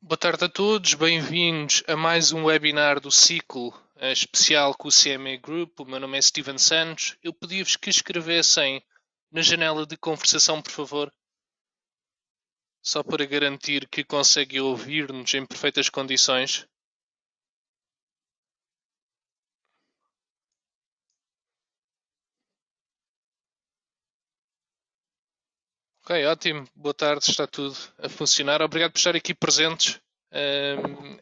Boa tarde a todos, bem-vindos a mais um webinar do ciclo especial com o CME Group. O meu nome é Steven Santos. Eu pedi-vos que escrevessem na janela de conversação, por favor, só para garantir que conseguem ouvir-nos em perfeitas condições. Ok, ótimo. Boa tarde, está tudo a funcionar. Obrigado por estar aqui presentes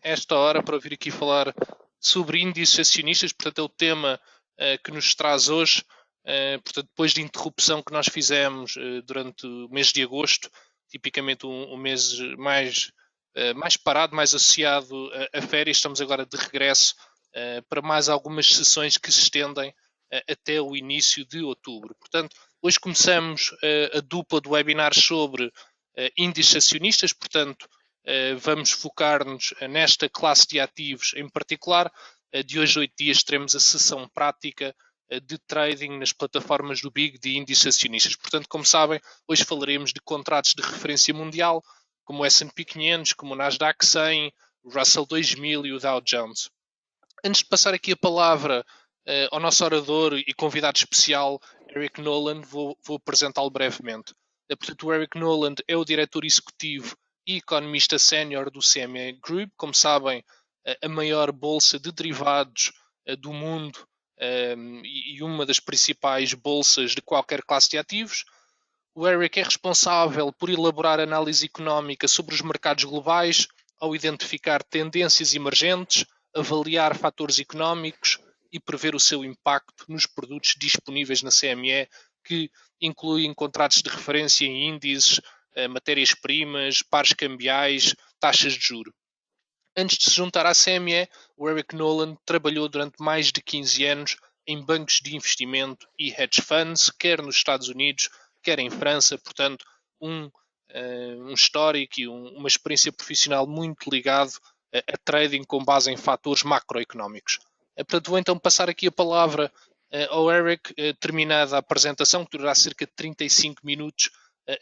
esta hora para ouvir aqui falar sobre índices acionistas. Portanto, é o tema que nos traz hoje. Portanto, depois de interrupção que nós fizemos durante o mês de agosto, tipicamente um mês mais parado, mais associado a férias, estamos agora de regresso para mais algumas sessões que se estendem até o início de outubro. Portanto, hoje começamos a dupla de webinars sobre índices acionistas, portanto, vamos focar-nos nesta classe de ativos em particular. De hoje a 8 dias teremos a sessão prática de trading nas plataformas do BiG de índices acionistas. Portanto, como sabem, hoje falaremos de contratos de referência mundial, como o S&P 500, como o Nasdaq 100, o Russell 2000 e o Dow Jones. Antes de passar aqui a palavra ao nosso orador e convidado especial, Eric Nolan, vou apresentá-lo brevemente. Portanto, o Eric Nolan é o diretor executivo e economista sénior do CME Group, como sabem, a maior bolsa de derivados do mundo e uma das principais bolsas de qualquer classe de ativos. O Eric é responsável por elaborar análise económica sobre os mercados globais, ao identificar tendências emergentes, avaliar fatores económicos e prever o seu impacto nos produtos disponíveis na CME, que incluem contratos de referência em índices, matérias-primas, pares cambiais, taxas de juros. Antes de se juntar à CME, o Eric Nolan trabalhou durante mais de 15 anos em bancos de investimento e hedge funds, quer nos Estados Unidos, quer em França, portanto, um histórico e uma experiência profissional muito ligado a trading com base em fatores macroeconómicos. Portanto, vou então passar aqui a palavra ao Eric, terminada a apresentação, que durará cerca de 35 minutos,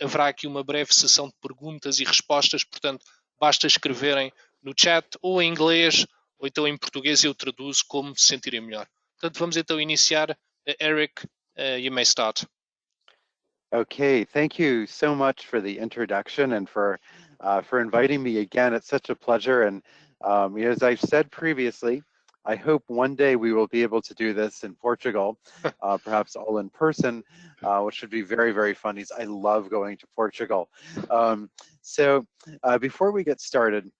haverá aqui uma breve sessão de perguntas e respostas, portanto, basta escreverem no chat ou em inglês ou então em português, eu traduzo como se sentirem melhor. Portanto, vamos então iniciar. Eric, you may start. Okay, thank you so much for the introduction and for inviting me again. It's such a pleasure. And as I've said previously, I hope one day we will be able to do this in Portugal, perhaps all in person, which would be very, very fun. I love going to Portugal. So before we get started,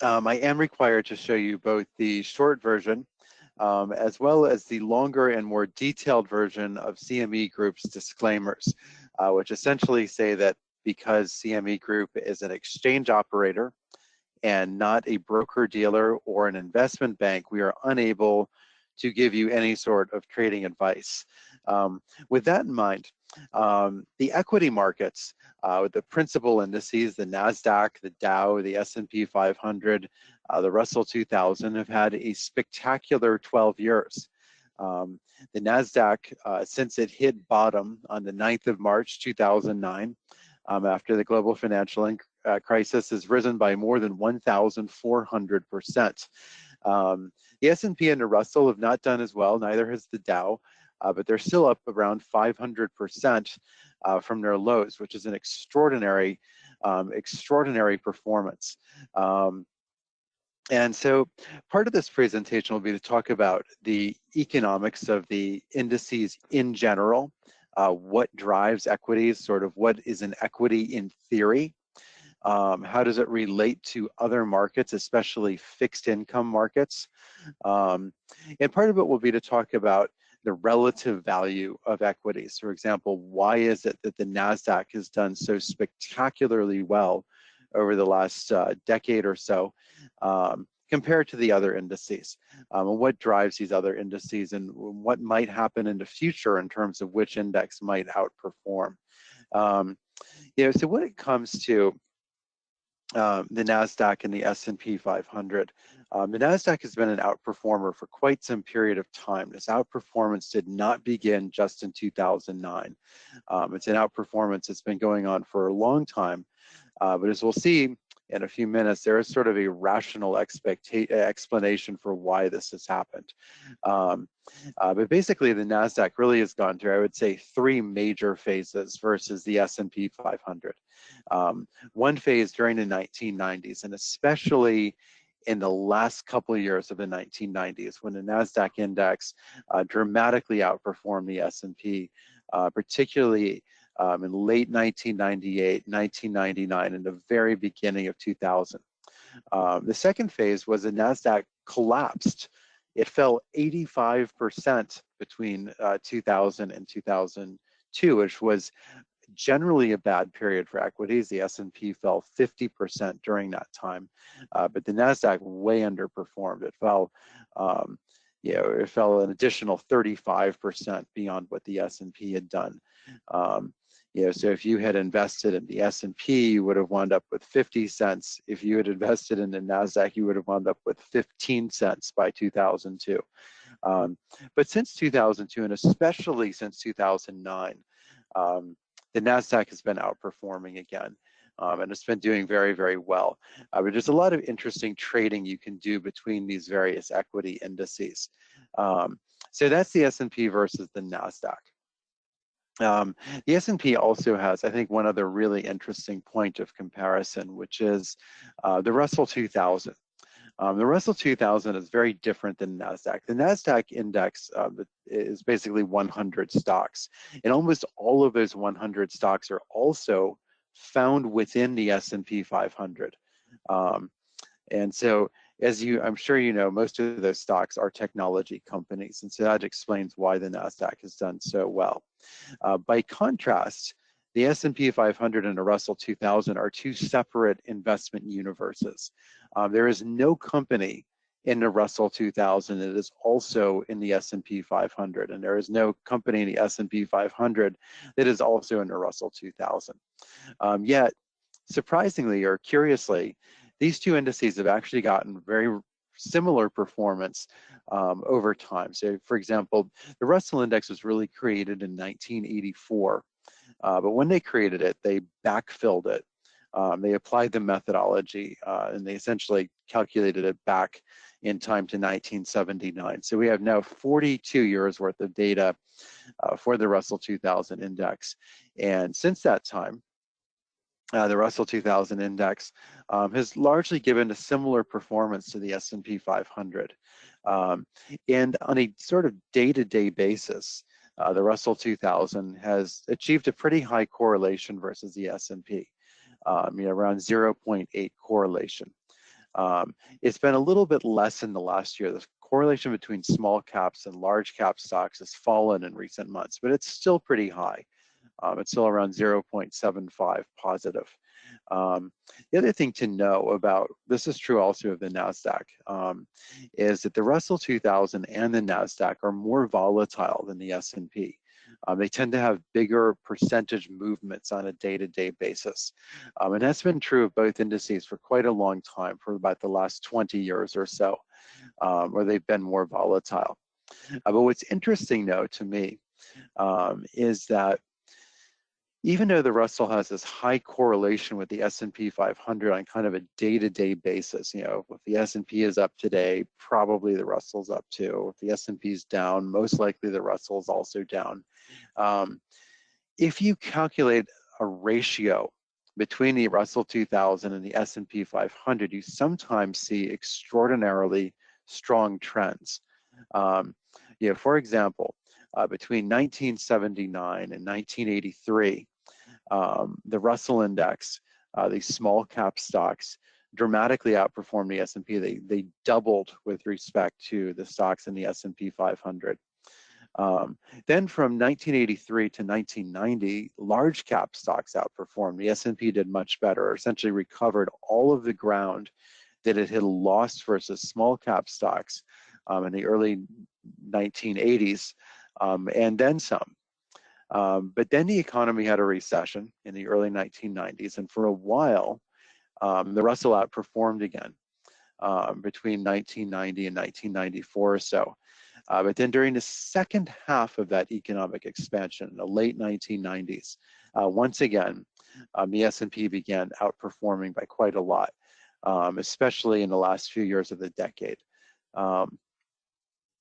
I am required to show you both the short version as well as the longer and more detailed version of CME Group's disclaimers, which essentially say that because CME Group is an exchange operator and not a broker-dealer or an investment bank, we are unable to give you any sort of trading advice. With that in mind, the equity markets, with the principal indices, the NASDAQ, the Dow, the S&P 500, the Russell 2000 have had a spectacular 12 years. The NASDAQ, since it hit bottom on the 9th of March 2009, after the global financial crisis, has risen by more than 1,400%. The S&P and the Russell have not done as well, neither has the Dow, but they're still up around 500% from their lows, which is an extraordinary performance. And so part of this presentation will be to talk about the economics of the indices in general, what drives equities, sort of what is an equity in theory, how does it relate to other markets, especially fixed income markets. And part of it will be to talk about the relative value of equities. For example, why is it that the NASDAQ has done so spectacularly well over the last decade or so compared to the other indices? And what drives these other indices, and what might happen in the future in terms of which index might outperform? So when it comes to the NASDAQ and the S&P 500, the NASDAQ has been an outperformer for quite some period of time. This outperformance did not begin just in 2009. It's an outperformance that's been going on for a long time. But as we'll see in a few minutes, there is sort of a rational explanation for why this has happened. But basically, the NASDAQ really has gone through, I would say, 3 major phases versus the S&P 500. One phase during the 1990s, and especially in the last couple of years of the 1990s, when the NASDAQ index dramatically outperformed the S&P, particularly in late 1998, 1999, and the very beginning of 2000. The second phase was the NASDAQ collapsed. It fell 85% between 2000 and 2002, which was generally a bad period for equities. The S&P fell 50% during that time, but the NASDAQ way underperformed. It fell, it fell an additional 35% beyond what the S&P had done. So if you had invested in the S&P, you would have wound up with 50 cents. If you had invested in the NASDAQ, you would have wound up with 15 cents by 2002. But since 2002, and especially since 2009, the NASDAQ has been outperforming again, and it's been doing very, very well. But there's a lot of interesting trading you can do between these various equity indices. So that's the S&P versus the NASDAQ. The S&P also has, I think, one other really interesting point of comparison, which is the Russell 2000. The Russell 2000 is very different than NASDAQ. The NASDAQ index is basically 100 stocks, and almost all of those 100 stocks are also found within the S&P 500. And so, as I'm sure you know, most of those stocks are technology companies, and so that explains why the NASDAQ has done so well. By contrast, the S&P 500 and the Russell 2000 are 2 separate investment universes. There is no company in the Russell 2000 that is also in the S&P 500, and there is no company in the S&P 500 that is also in the Russell 2000. Yet, surprisingly or curiously, these 2 indices have actually gotten very similar performance over time. So, for example, the Russell Index was really created in 1984, but when they created it, they backfilled it. They applied the methodology, and they essentially calculated it back in time to 1979. So we have now 42 years worth of data for the Russell 2000 index. And since that time, the Russell 2000 index has largely given a similar performance to the S&P 500. And on a sort of day-to-day basis, the Russell 2000 has achieved a pretty high correlation versus the S&P, around 0.8 correlation. It's been a little bit less in the last year. The correlation between small caps and large cap stocks has fallen in recent months, but it's still pretty high. It's still around 0.75 positive. The other thing to know about, this is true also of the NASDAQ, is that the Russell 2000 and the NASDAQ are more volatile than the S&P. They tend to have bigger percentage movements on a day-to-day basis. And that's been true of both indices for quite a long time, for about the last 20 years or so, where they've been more volatile. But what's interesting, though, to me, is that even though the Russell has this high correlation with the S&P 500 on kind of a day-to-day basis, if the S&P is up today, probably the Russell's up too. If the S&P is down, most likely the Russell's also down. If you calculate a ratio between the Russell 2000 and the S&P 500, you sometimes see extraordinarily strong trends. For example, between 1979 and 1983, the Russell Index, these small cap stocks, dramatically outperformed the S&P. They doubled with respect to the stocks in the S&P 500. Then from 1983 to 1990, large cap stocks outperformed. The S&P did much better, essentially recovered all of the ground that it had lost versus small cap stocks in the early 1980s. And then some. But then the economy had a recession in the early 1990s, and for a while, the Russell outperformed again between 1990 and 1994 or so. But then during the second half of that economic expansion, in the late 1990s, once again, the S&P began outperforming by quite a lot. especially in the last few years of the decade. And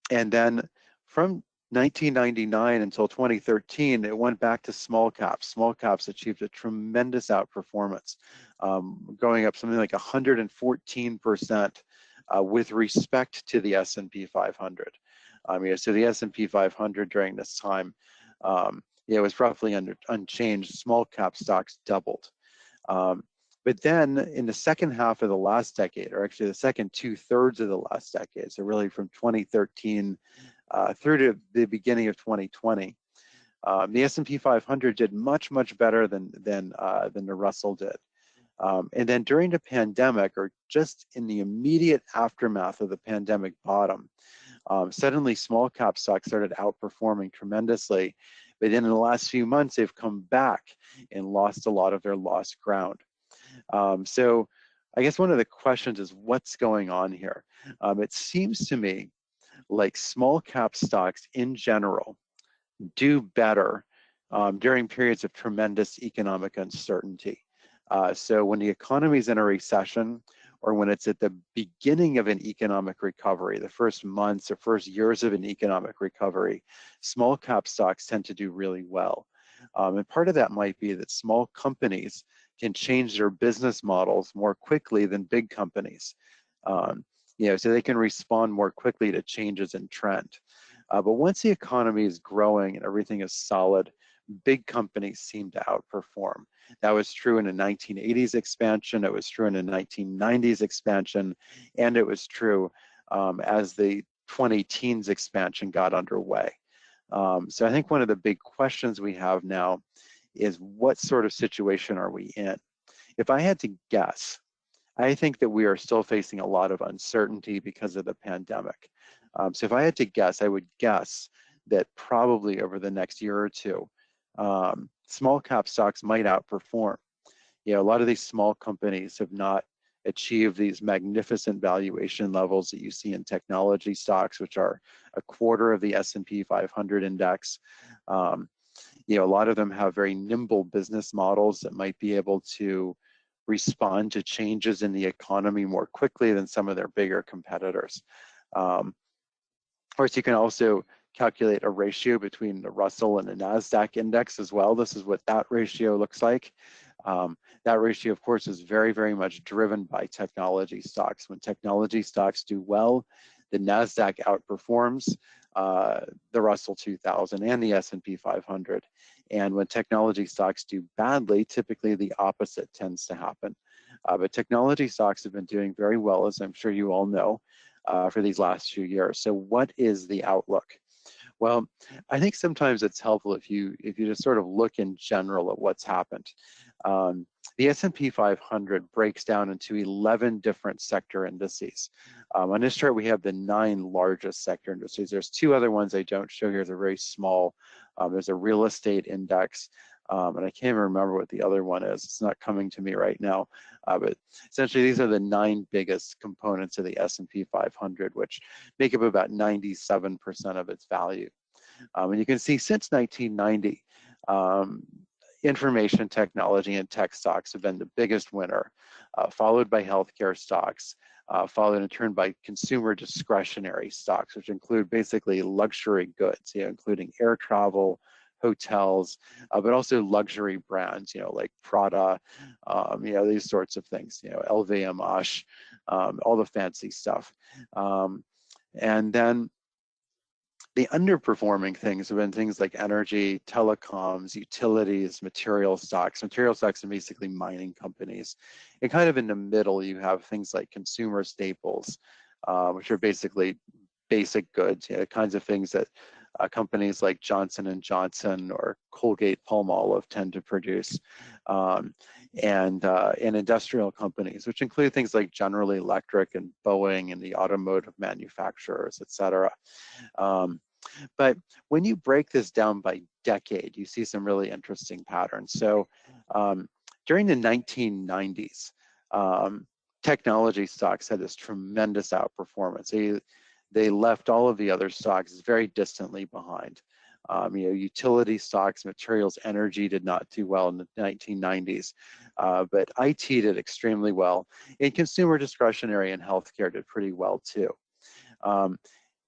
then from 1999 until 2013, it went back to small caps. Small caps achieved a tremendous outperformance, going up something like 114% with respect to the S&P 500. So the S&P 500 during this time, it was roughly unchanged. Small cap stocks doubled. But then in the second half of the last decade, or actually the second 2/3 of the last decade, so really from 2013 through to the beginning of 2020, the S&P 500 did much better than the Russell did. And then during the pandemic, or just in the immediate aftermath of the pandemic bottom, suddenly small cap stocks started outperforming tremendously. But then in the last few months, they've come back and lost a lot of their lost ground. So I guess one of the questions is what's going on here? It seems to me like small cap stocks in general do better during periods of tremendous economic uncertainty. So when the economy is in a recession, or when it's at the beginning of an economic recovery, the first months or first years of an economic recovery, small cap stocks tend to do really well. And part of that might be that small companies can change their business models more quickly than big companies. So they can respond more quickly to changes in trend. But once the economy is growing and everything is solid, big companies seem to outperform. That was true in the 1980s expansion, it was true in the 1990s expansion, and it was true as the 2010s expansion got underway. So I think one of the big questions we have now is what sort of situation are we in? If I had to guess, I think that we are still facing a lot of uncertainty because of the pandemic. So if I had to guess, I would guess that probably over the next year or two, small cap stocks might outperform. A lot of these small companies have not achieved these magnificent valuation levels that you see in technology stocks, which are a quarter of the S&P 500 index. A lot of them have very nimble business models that might be able to respond to changes in the economy more quickly than some of their bigger competitors. Of course, you can also calculate a ratio between the Russell and the NASDAQ index as well. This is what that ratio looks like. That ratio, of course, is very much driven by technology stocks. When technology stocks do well, the NASDAQ outperforms the Russell 2000 and the S&P 500. And when technology stocks do badly, typically the opposite tends to happen. But technology stocks have been doing very well, as I'm sure you all know, for these last few years. So what is the outlook? Well, I think sometimes it's helpful if you just sort of look in general at what's happened. The S&P 500 breaks down into 11 different sector indices. On this chart, we have the 9 largest sector indices. There's 2 other ones I don't show here. They're very small. There's a real estate index, and I can't even remember what the other one is. It's not coming to me right now. But essentially, these are the 9 biggest components of the S&P 500, which make up about 97% of its value. And you can see since 1990, information technology and tech stocks have been the biggest winner, followed by healthcare stocks, followed in turn by consumer discretionary stocks, which include basically luxury goods, including air travel, hotels, but also luxury brands, like Prada, these sorts of things, LVMH, all the fancy stuff. And then the underperforming things have been things like energy, telecoms, utilities, material stocks. Material stocks are basically mining companies. And kind of in the middle, you have things like consumer staples, which are basically basic goods, kinds of things that companies like Johnson & Johnson or Colgate-Palmolive tend to produce, and industrial companies, which include things like General Electric and Boeing and the automotive manufacturers, et cetera. But when you break this down by decade, you see some really interesting patterns. So during the 1990s, technology stocks had this tremendous outperformance. They left all of the other stocks very distantly behind. Utility stocks, materials, energy did not do well in the 1990s, but IT did extremely well, and consumer discretionary and healthcare did pretty well too.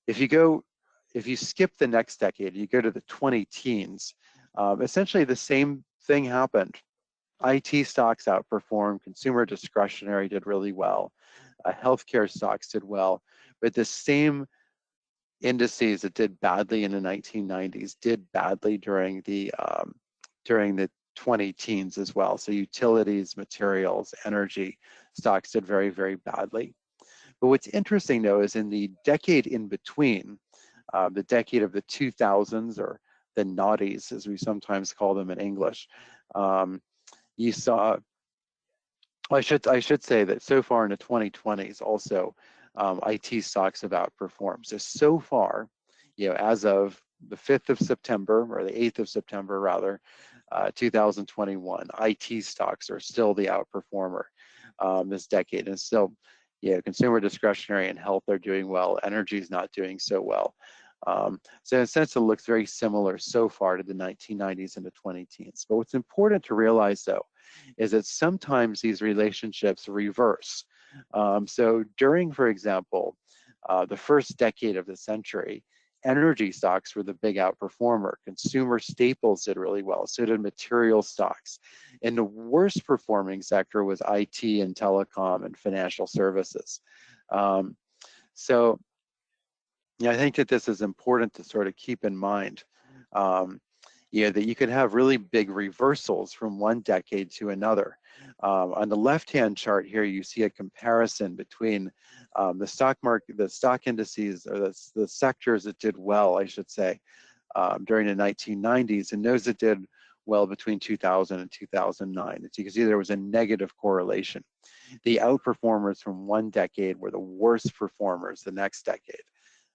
If you skip the next decade, you go to the 20 teens, essentially the same thing happened. IT stocks outperformed, consumer discretionary did really well, healthcare stocks did well, but the same indices that did badly in the 1990s did badly during the 20 teens as well. So utilities, materials, energy stocks did very, very badly. But what's interesting though is in the decade in between, the decade of the 2000s, or the noughties as we sometimes call them in English, you saw, I should say that so far in the 2020s also, IT stocks have outperformed. So far, as of the 5th of September, or the 8th of September rather, 2021, IT stocks are still the outperformer this decade. And still, consumer discretionary and health are doing well. Energy is not doing so well. So in a sense, it looks very similar so far to the 1990s and the 20 teens. But what's important to realize though, is that sometimes these relationships reverse. So during, for example, the first decade of the century, energy stocks were the big outperformer. Consumer staples did really well, so did material stocks. And the worst performing sector was IT and telecom and financial services. So I think that this is important to sort of keep in mind. That you can have really big reversals from one decade to another. On the left-hand chart here, you see a comparison between the stock market, the stock indices, or the sectors that did well, I should say, during the 1990s, and those that did well between 2000 and 2009. As you can see, there was a negative correlation. The outperformers from one decade were the worst performers the next decade.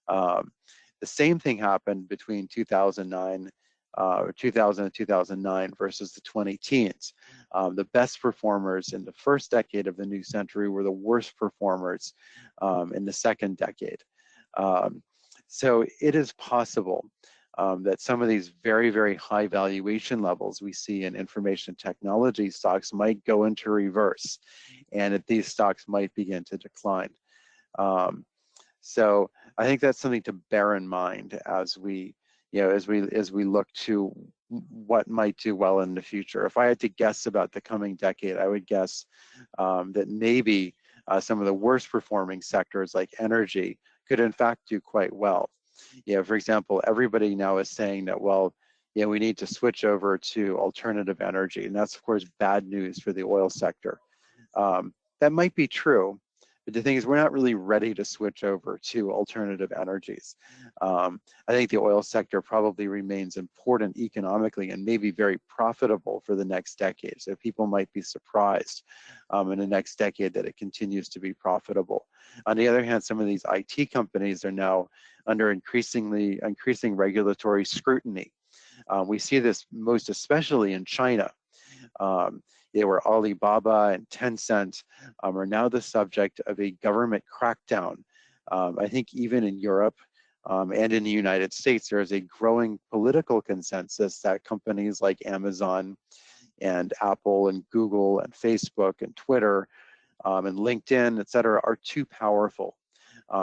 The same thing happened between 2000 and 2009 versus the 20 teens. The best performers in the first decade of the new century were the worst performers in the second decade. So it is possible that some of these very, very high valuation levels we see in information technology stocks might go into reverse, and that these stocks might begin to decline. So I think that's something to bear in mind as we look to what might do well in the future. If I had to guess about the coming decade, I would guess that maybe some of the worst performing sectors like energy could in fact do quite well. For example, everybody now is saying that, well, we need to switch over to alternative energy, and that's of course bad news for the oil sector. That might be true, but the thing is, we're not really ready to switch over to alternative energies. I think the oil sector probably remains important economically and maybe very profitable for the next decade. So people might be surprised in the next decade that it continues to be profitable. On the other hand, some of these IT companies are now under increasing regulatory scrutiny. We see this most especially in China. Where Alibaba and Tencent are now the subject of a government crackdown. I think even in Europe and in the United States, there is a growing political consensus that companies like Amazon and Apple and Google and Facebook and Twitter and LinkedIn, et cetera, are too powerful.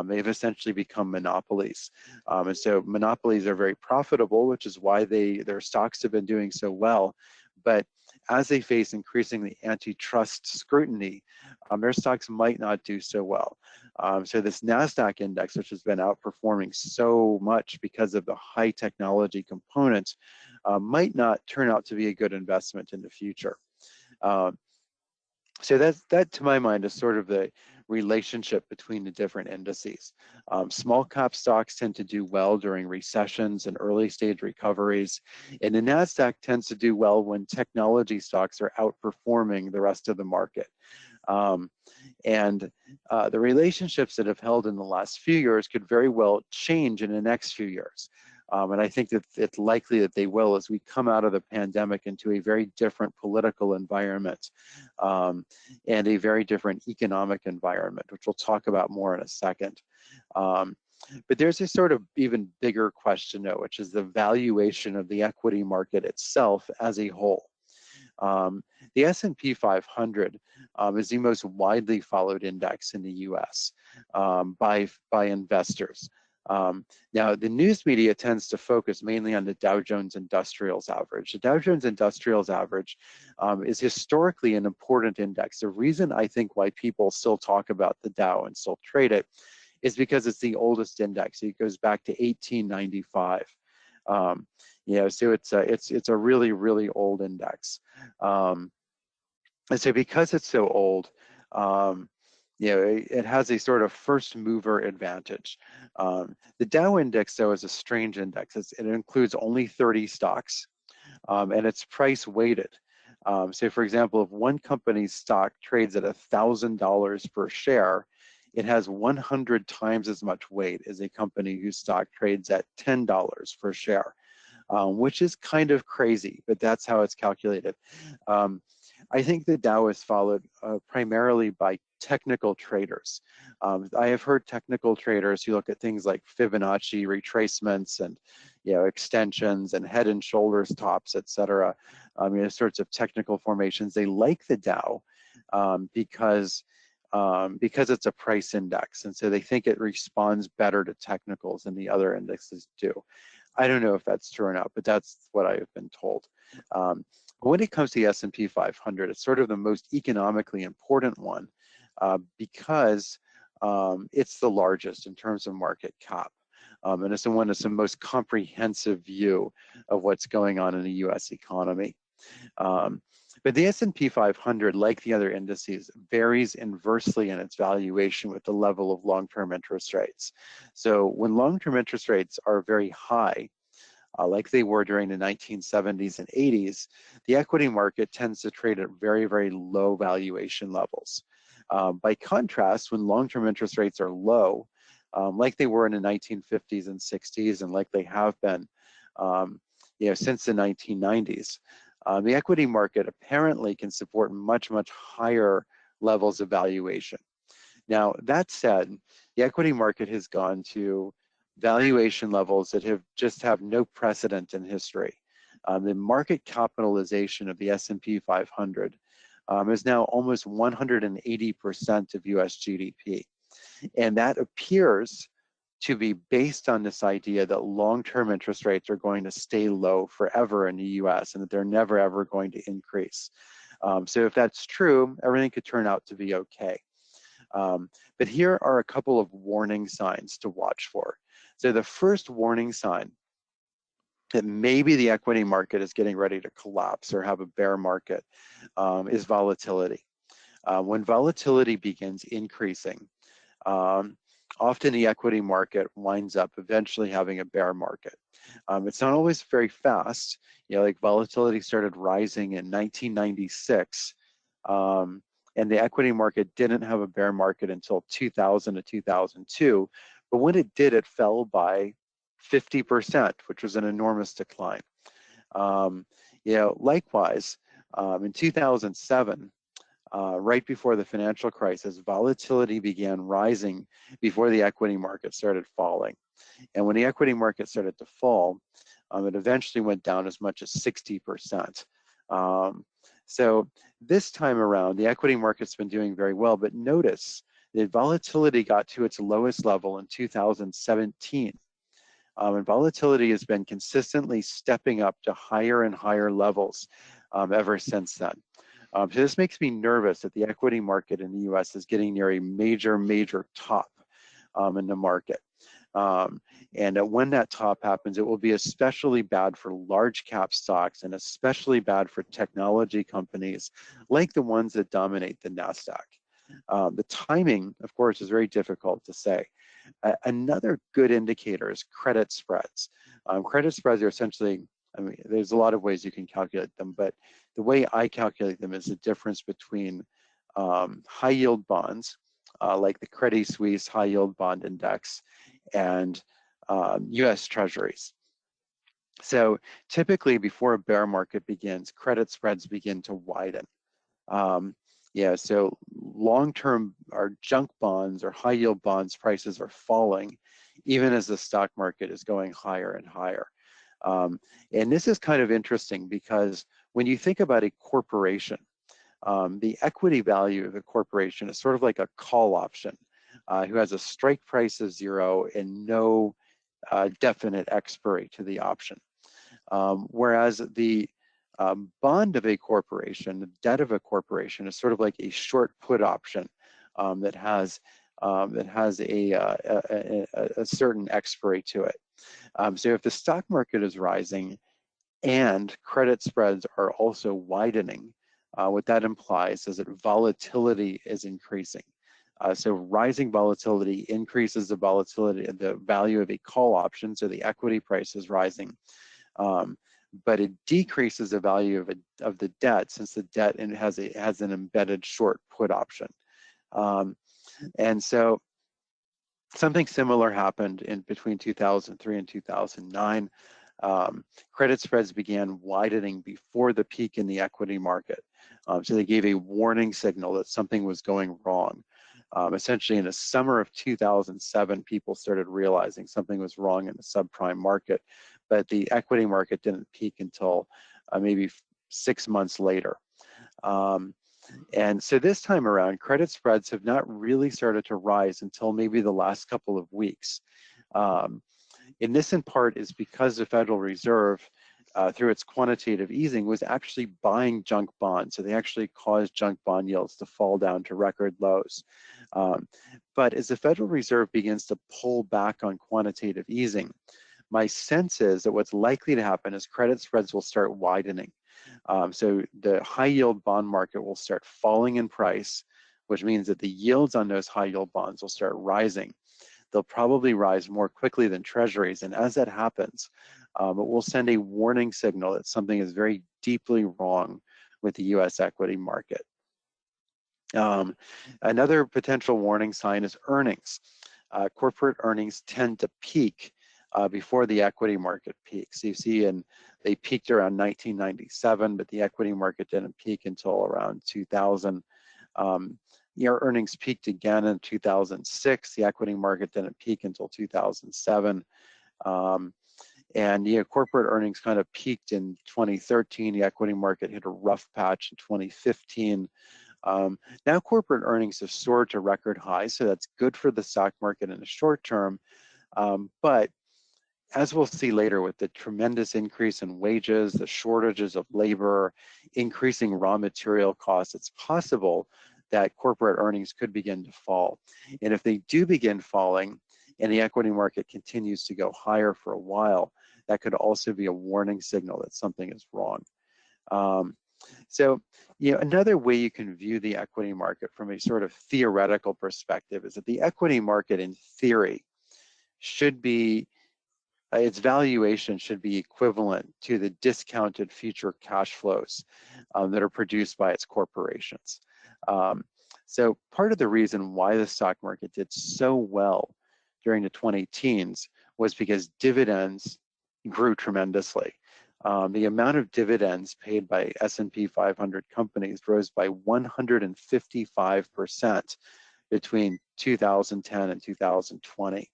They've essentially become monopolies. And so monopolies are very profitable, which is why their stocks have been doing so well. But as they face increasingly antitrust scrutiny, their stocks might not do so well. So this NASDAQ index, which has been outperforming so much because of the high technology components, might not turn out to be a good investment in the future. So that to my mind is sort of the relationship between the different indices. Small cap stocks tend to do well during recessions and early stage recoveries, and the NASDAQ tends to do well when technology stocks are outperforming the rest of the market. And the relationships that have held in the last few years could very well change in the next few years. And I think that it's likely that they will as we come out of the pandemic into a very different political environment and a very different economic environment, which we'll talk about more in a second. But there's a sort of even bigger question, though, which is the valuation of the equity market itself as a whole. The S&P 500 is the most widely followed index in the US by investors. Now, the news media tends to focus mainly on the Dow Jones Industrials Average. The Dow Jones Industrials Average is historically an important index. The reason I think why people still talk about the Dow and still trade it is because it's the oldest index. It goes back to 1895. So it's a really, really old index. And so because it's so old, it has a sort of first mover advantage. The Dow index, though, is a strange index. It includes only 30 stocks, and it's price weighted. So for example, if one company's stock trades at $1,000 per share, it has 100 times as much weight as a company whose stock trades at $10 per share, which is kind of crazy, but that's how it's calculated. I think the Dow is followed primarily by technical traders. I have heard technical traders who look at things like Fibonacci retracements and extensions and head and shoulders tops, etc. Sorts of technical formations. They like the Dow because it's a price index, and so they think it responds better to technicals than the other indexes do. I don't know if that's true or not, but that's what I have been told. But when it comes to the S&P 500, it's sort of the most economically important one because it's the largest in terms of market cap. And it's the one that's the most comprehensive view of what's going on in the US economy. But the S&P 500, like the other indices, varies inversely in its valuation with the level of long-term interest rates. So when long-term interest rates are very high, like they were during the 1970s and 80s, the equity market tends to trade at very, very low valuation levels. By contrast, when long-term interest rates are low, like they were in the 1950s and 60s, and like they have been since the 1990s, the equity market apparently can support much, much higher levels of valuation. Now, that said, the equity market has gone to valuation levels that have no precedent in history. The market capitalization of the S&P 500 is now almost 180% of US GDP. And that appears to be based on this idea that long-term interest rates are going to stay low forever in the US and that they're never ever going to increase. So if that's true, everything could turn out to be okay. But here are a couple of warning signs to watch for. So the first warning sign that maybe the equity market is getting ready to collapse or have a bear market is volatility. When volatility begins increasing, often the equity market winds up eventually having a bear market. It's not always very fast. Like volatility started rising in 1996, and the equity market didn't have a bear market until 2000 to 2002. But when it did, it fell by 50%, which was an enormous decline. Likewise, in 2007, right before the financial crisis, volatility began rising before the equity market started falling. And when the equity market started to fall, it eventually went down as much as 60%. So this time around, the equity market's been doing very well, but notice that volatility got to its lowest level in 2017. And volatility has been consistently stepping up to higher and higher levels ever since then. So this makes me nervous that the equity market in the US is getting near a major, major top in the market. And when that top happens, it will be especially bad for large cap stocks and especially bad for technology companies like the ones that dominate the NASDAQ. The timing, of course, is very difficult to say. Another good indicator is credit spreads. Credit spreads are essentially, there's a lot of ways you can calculate them, but the way I calculate them is the difference between high yield bonds, like the Credit Suisse High Yield Bond Index, and US Treasuries. So typically before a bear market begins, credit spreads begin to widen. So long-term or junk bonds or high yield bonds prices are falling, even as the stock market is going higher and higher. And this is kind of interesting because when you think about a corporation, the equity value of a corporation is sort of like a call option who has a strike price of 0 and no definite expiry to the option. Whereas the bond of a corporation, the debt of a corporation, is sort of like a short put option that has a certain expiry to it. So if the stock market is rising and credit spreads are also widening, what that implies is that volatility is increasing. So rising volatility increases the volatility, the value of a call option, so the equity price is rising. But it decreases the value of the debt, since the debt has an embedded short put option. And so something similar happened in between 2003 and 2009. Credit spreads began widening before the peak in the equity market. So they gave a warning signal that something was going wrong. Essentially, in the summer of 2007, people started realizing something was wrong in the subprime market, but the equity market didn't peak until maybe 6 months later. And so this time around, credit spreads have not really started to rise until maybe the last couple of weeks. And this in part is because the Federal Reserve, through its quantitative easing, was actually buying junk bonds. So they actually caused junk bond yields to fall down to record lows. But as the Federal Reserve begins to pull back on quantitative easing, my sense is that what's likely to happen is credit spreads will start widening. So the high yield bond market will start falling in price, which means that the yields on those high yield bonds will start rising. They'll probably rise more quickly than treasuries. And as that happens, it will send a warning signal that something is very deeply wrong with the US equity market. Another potential warning sign is earnings. Corporate earnings tend to peak before the equity market peaks. You see, they peaked around 1997, but the equity market didn't peak until around 2000. Earnings peaked again in 2006. The equity market didn't peak until 2007. And corporate earnings kind of peaked in 2013. The equity market hit a rough patch in 2015. Now corporate earnings have soared to record highs, so that's good for the stock market in the short term. But as we'll see later, with the tremendous increase in wages, the shortages of labor, increasing raw material costs, it's possible that corporate earnings could begin to fall. And if they do begin falling and the equity market continues to go higher for a while, that could also be a warning signal that something is wrong. So, another way you can view the equity market from a sort of theoretical perspective is that the equity market, in theory, should be, its valuation should be equivalent to the discounted future cash flows that are produced by its corporations. So part of the reason why the stock market did so well during the 2010s was because dividends grew tremendously. The amount of dividends paid by S&P 500 companies rose by 155% between 2010 and 2020.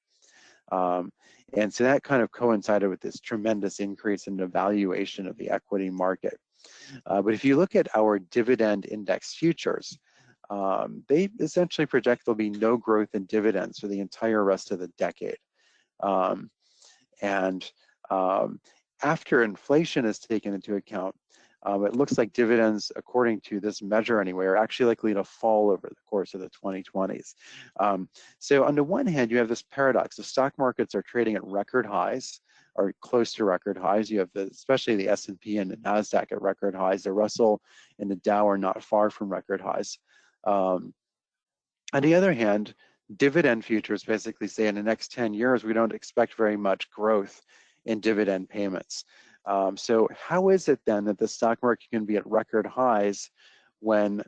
And so that kind of coincided with this tremendous increase in the valuation of the equity market. But if you look at our dividend index futures, they essentially project there'll be no growth in dividends for the entire rest of the decade. After inflation is taken into account, it looks like dividends, according to this measure anyway, are actually likely to fall over the course of the 2020s. So on the one hand, you have this paradox. The stock markets are trading at record highs, or close to record highs. You have especially the S&P and the NASDAQ at record highs. The Russell and the Dow are not far from record highs. On the other hand, dividend futures basically say in the next 10 years, we don't expect very much growth in dividend payments. So how is it then that the stock market can be at record highs when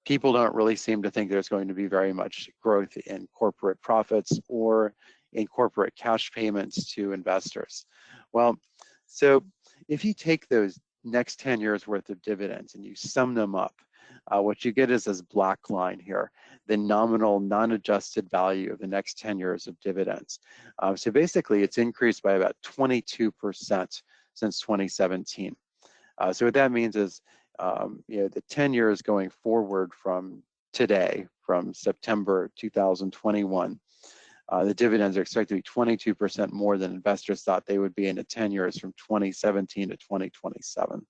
people don't really seem to think there's going to be very much growth in corporate profits or in corporate cash payments to investors? Well, so if you take those next 10 years worth of dividends and you sum them up, what you get is this black line here. the nominal non-adjusted value of the next 10 years of dividends. So basically, it's increased by about 22% since 2017. So what that means is, the 10 years going forward from today, from September 2021, the dividends are expected to be 22% more than investors thought they would be in the 10 years from 2017 to 2027.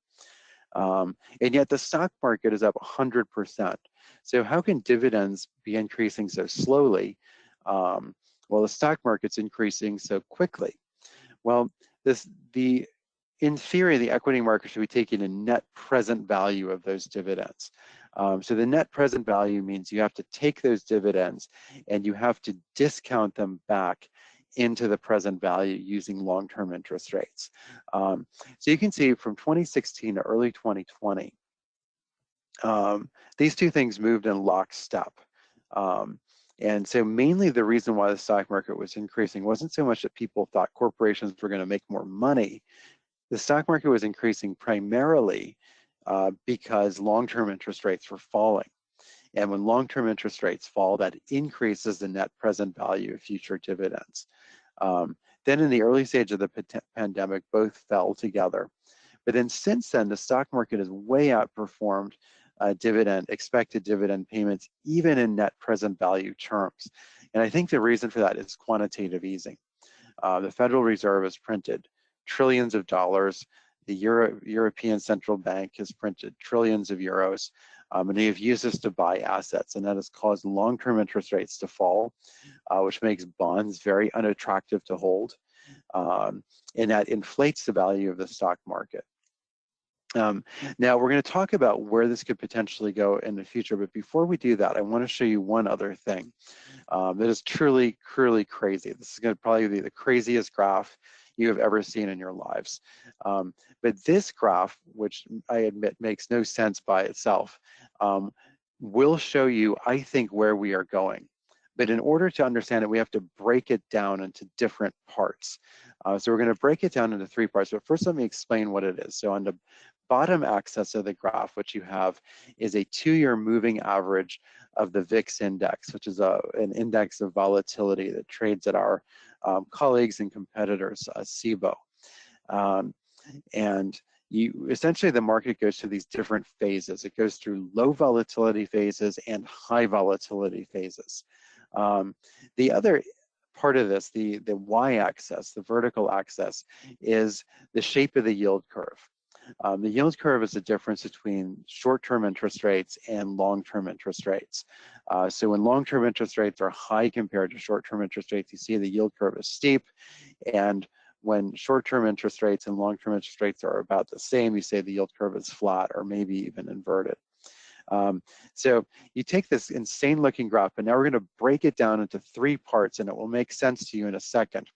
And yet the stock market is up 100%. So how can dividends be increasing so slowly? Well, the stock market's increasing so quickly. Well, in theory, the equity market should be taking a net present value of those dividends. So the net present value means you have to take those dividends and you have to discount them back into the present value using long-term interest rates. So you can see from 2016 to early 2020, these two things moved in lockstep. And so mainly the reason why the stock market was increasing wasn't so much that people thought corporations were going to make more money. The stock market was increasing primarily because long-term interest rates were falling. And when long-term interest rates fall, that increases the net present value of future dividends. Then in the early stage of the pandemic, both fell together. But then since then, the stock market has way outperformed expected dividend payments, even in net present value terms. And I think the reason for that is quantitative easing. The Federal Reserve has printed trillions of dollars. The European Central Bank has printed trillions of euros, and they have used this to buy assets, and that has caused long-term interest rates to fall, which makes bonds very unattractive to hold, and that inflates the value of the stock market. Now we're going to talk about where this could potentially go in the future, but before we do that, I want to show you one other thing that is truly, truly crazy. This is going to probably be the craziest graph you have ever seen in your lives. But this graph, which I admit makes no sense by itself, will show you, I think, where we are going. But in order to understand it, we have to break it down into different parts. So we're going to break it down into 3 parts. But first, let me explain what it is. So on the bottom axis of the graph, what you have is a 2-year moving average of the VIX index, which is an index of volatility that trades at our colleagues and competitors, SIBO. And essentially the market goes through these different phases. It goes through low volatility phases and high volatility phases. The other part of this, the y-axis, the vertical axis, is the shape of the yield curve. The yield curve is the difference between short-term interest rates and long-term interest rates. So when long-term interest rates are high compared to short-term interest rates, you see the yield curve is steep. And when short-term interest rates and long-term interest rates are about the same, you say the yield curve is flat or maybe even inverted. So you take this insane looking graph, and now we're going to break it down into 3 parts, and it will make sense to you in a second.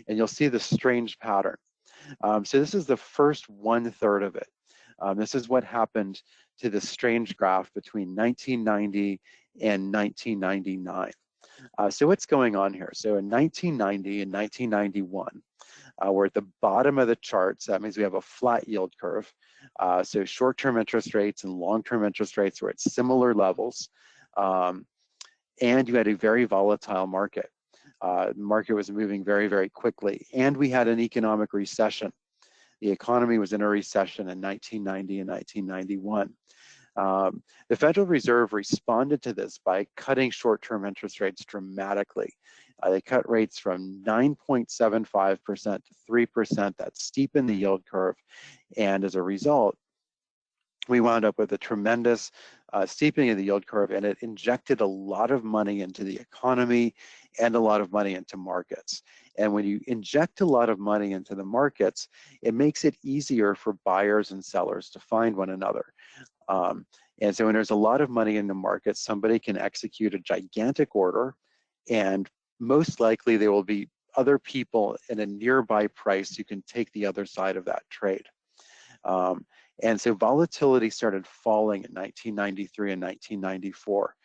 And you'll see the strange pattern. So this is the first 1/3 of it. This is what happened to the strange graph between 1990 and 1999. So what's going on here? So in 1990 and 1991, we're at the bottom of the chart. So that means we have a flat yield curve. So short-term interest rates and long-term interest rates were at similar levels. And you had a very volatile market. The market was moving very, very quickly. And we had an economic recession. The economy was in a recession in 1990 and 1991. The Federal Reserve responded to this by cutting short-term interest rates dramatically. They cut rates from 9.75% to 3%. That steepened the yield curve. And as a result, we wound up with a tremendous steepening of the yield curve, and it injected a lot of money into the economy and a lot of money into markets. And when you inject a lot of money into the markets, it makes it easier for buyers and sellers to find one another. And so when there's a lot of money in the market, somebody can execute a gigantic order, and most likely there will be other people in a nearby price who can take the other side of that trade. And so volatility started falling in 1993 and 1994.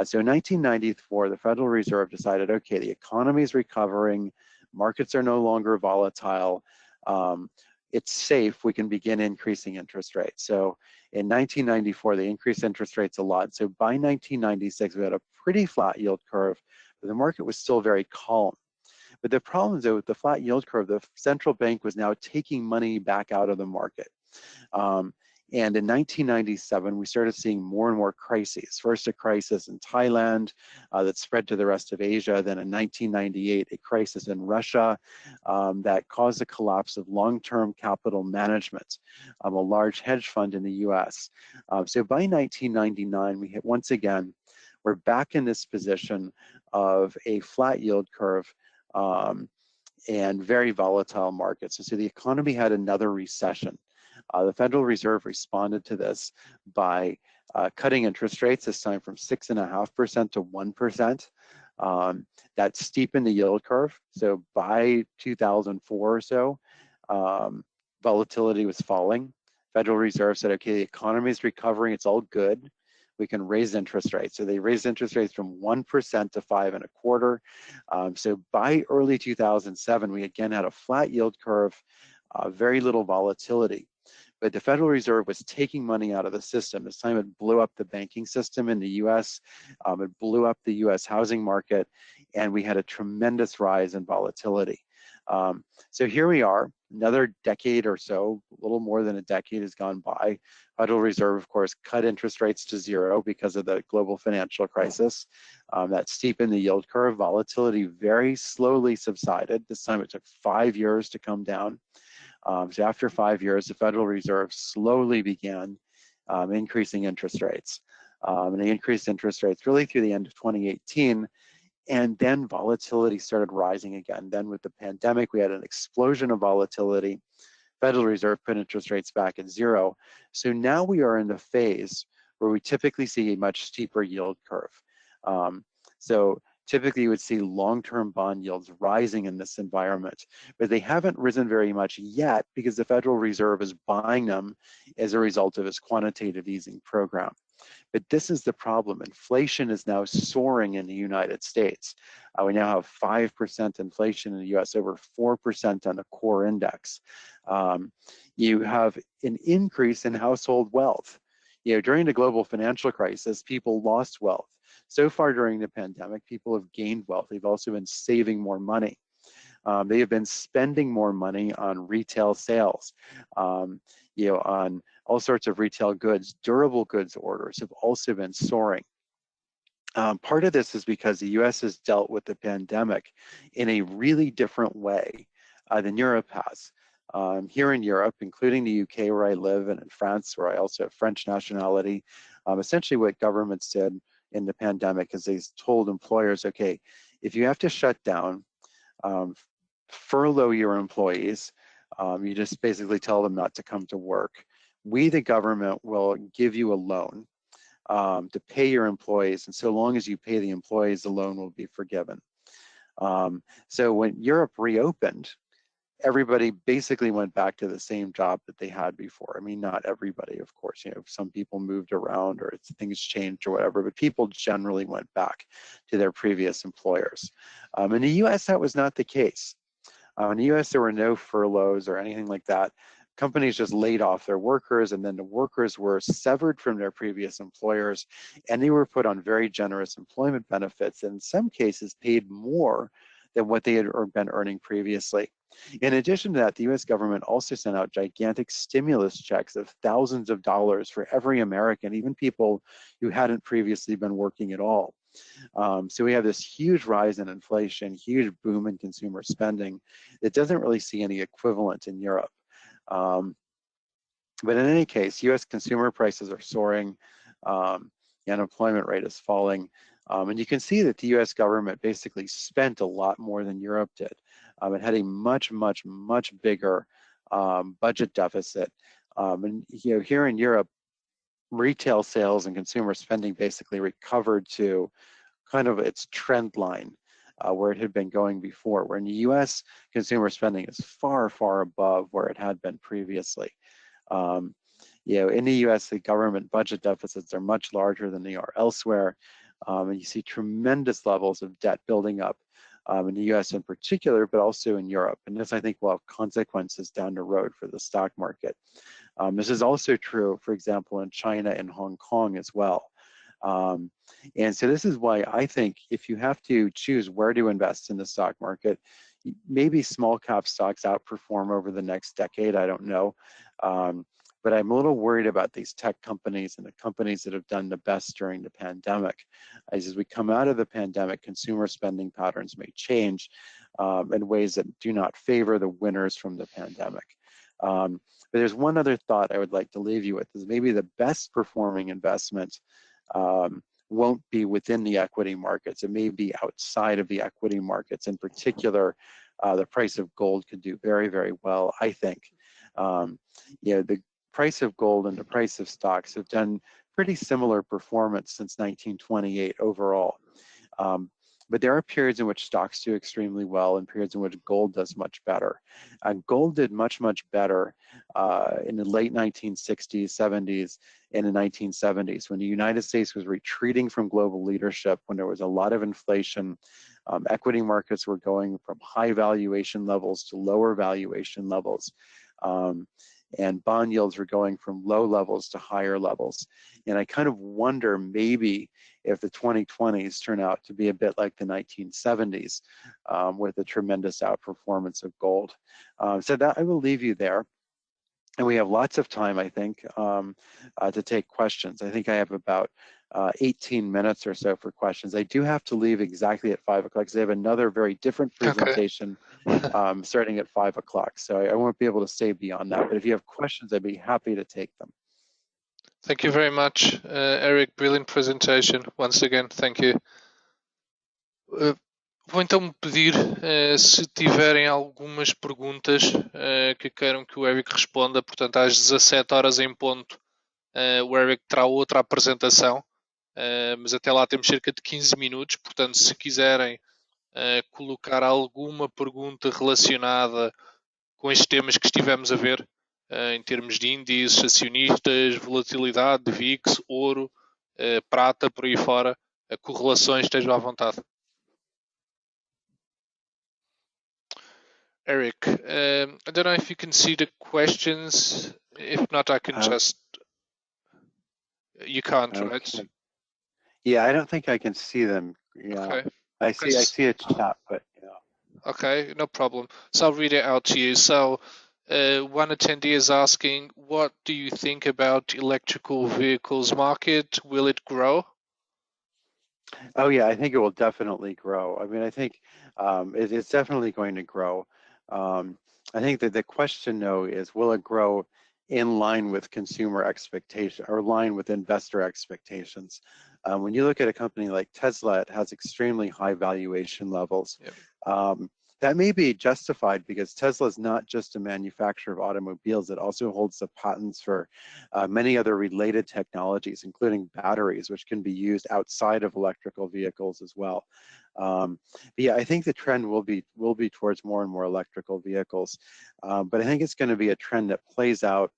So in 1994, the Federal Reserve decided, okay, the economy is recovering, markets are no longer volatile. it's safe, we can begin increasing interest rates. So in 1994, they increased interest rates a lot. So by 1996, we had a pretty flat yield curve, but the market was still very calm. But the problem is that with the flat yield curve, the central bank was now taking money back out of the market. And in 1997, we started seeing more and more crises. First, a crisis in Thailand that spread to the rest of Asia. Then in 1998, a crisis in Russia that caused the collapse of long-term capital management, a large hedge fund in the US. So by 1999, we hit once again, we're back in this position of a flat yield curve and very volatile markets. And so the economy had another recession. The Federal Reserve responded to this by cutting interest rates, this time from 6.5% to 1%. That steepened the yield curve. So by 2004 or so, volatility was falling. Federal Reserve said, okay, the economy is recovering, it's all good. We can raise interest rates. So they raised interest rates from 1% to 5.25%. So by early 2007, we again had a flat yield curve, very little volatility. But the Federal Reserve was taking money out of the system. This time it blew up the banking system in the US, it blew up the US housing market, and we had a tremendous rise in volatility. So here we are, another decade or so, a little more than a decade has gone by. Federal Reserve, of course, cut interest rates to zero because of the global financial crisis. That steepened the yield curve. Volatility very slowly subsided. This time it took 5 years to come down. So after 5 years, the Federal Reserve slowly began increasing interest rates. And they increased interest rates really through the end of 2018. And then volatility started rising again. Then with the pandemic, we had an explosion of volatility. Federal Reserve put interest rates back at zero. So now we are in the phase where we typically see a much steeper yield curve. So typically you would see long-term bond yields rising in this environment, but they haven't risen very much yet because the Federal Reserve is buying them as a result of its quantitative easing program. But this is the problem. Inflation is now soaring in the United States. We now have 5% inflation in the US, over 4% on the core index. You have an increase in household wealth. During the global financial crisis, people lost wealth. So far during the pandemic, people have gained wealth. They've also been saving more money. They have been spending more money on retail sales, on all sorts of retail goods. Durable goods orders have also been soaring. Part of this is because the US has dealt with the pandemic in a really different way than Europe has. Here in Europe, including the UK where I live, and in France where I also have French nationality, essentially what governments did in the pandemic is they told employers, okay, if you have to shut down, furlough your employees, you just basically tell them not to come to work. We, the government, will give you a loan to pay your employees, and so long as you pay the employees, the loan will be forgiven. So when Europe reopened, everybody basically went back to the same job that they had before. I mean, not everybody, of course, some people moved around or things changed or whatever, but people generally went back to their previous employers. In the US, that was not the case. In the US, there were no furloughs or anything like that. Companies just laid off their workers, and then the workers were severed from their previous employers, and they were put on very generous employment benefits, and in some cases paid more than what they had been earning previously. In addition to that, the US government also sent out gigantic stimulus checks of thousands of dollars for every American, even people who hadn't previously been working at all. So we have this huge rise in inflation, huge boom in consumer spending that doesn't really see any equivalent in Europe. But in any case, US consumer prices are soaring, the unemployment rate is falling, and you can see that the US government basically spent a lot more than Europe did. It had a much, much, much bigger budget deficit. And here in Europe, retail sales and consumer spending basically recovered to kind of its trend line where it had been going before, where in the US, consumer spending is far, far above where it had been previously. In the US, the government budget deficits are much larger than they are elsewhere, and you see tremendous levels of debt building up in the US in particular, but also in Europe. And this, I think, will have consequences down the road for the stock market. This is also true, for example, in China and Hong Kong as well. And so this is why I think if you have to choose where to invest in the stock market, maybe small cap stocks outperform over the next decade, I don't know. But I'm a little worried about these tech companies and the companies that have done the best during the pandemic. As we come out of the pandemic, consumer spending patterns may change in ways that do not favor the winners from the pandemic. But there's one other thought I would like to leave you with, is maybe the best performing investment won't be within the equity markets. It may be outside of the equity markets. In particular, the price of gold could do very, very well, I think. The price of gold and the price of stocks have done pretty similar performance since 1928 overall. But there are periods in which stocks do extremely well and periods in which gold does much better. Gold did much, much better in the late 1960s, 70s, and the 1970s, when the United States was retreating from global leadership, when there was a lot of inflation. Equity markets were going from high valuation levels to lower valuation levels. And bond yields were going from low levels to higher levels. And I kind of wonder maybe if the 2020s turn out to be a bit like the 1970s with a tremendous outperformance of gold. So that I will leave you there. And we have lots of time, I think, to take questions. I think I have about 18 minutes or so for questions. I do have to leave exactly at 5 o'clock because I have another very different presentation starting at 5 o'clock. So I won't be able to stay beyond that. But if you have questions, I'd be happy to take them. Thank you very much, Eric. Brilliant presentation. Once again, thank you. Vou então pedir, se tiverem algumas perguntas que queiram que o Eric responda. Portanto, às 17 horas em ponto, o Eric terá outra apresentação, mas até lá temos cerca de 15 minutos. Portanto, se quiserem colocar alguma pergunta relacionada com estes temas que estivemos a ver, em termos de índices, acionistas, volatilidade, VIX, ouro, prata, por aí fora, correlações, estejam à vontade. Eric, I don't know if you can see the questions. If not, I can just... You can't, okay. Right? Yeah, I don't think I can see them. Yeah, okay. I see a chat, but yeah. Okay, no problem. So I'll read it out to you. So one attendee is asking, what do you think about electrical vehicles market? Will it grow? Oh yeah, I think it will definitely grow. I mean, I think it's definitely going to grow. I think that the question though is, will it grow in line with consumer expectation or line with investor expectations? When you look at a company like Tesla, it has extremely high valuation levels. Yep. That may be justified because Tesla is not just a manufacturer of automobiles, it also holds the patents for many other related technologies, including batteries, which can be used outside of electrical vehicles as well. But yeah, I think the trend will be towards more and more electrical vehicles. But I think it's going to be a trend that plays out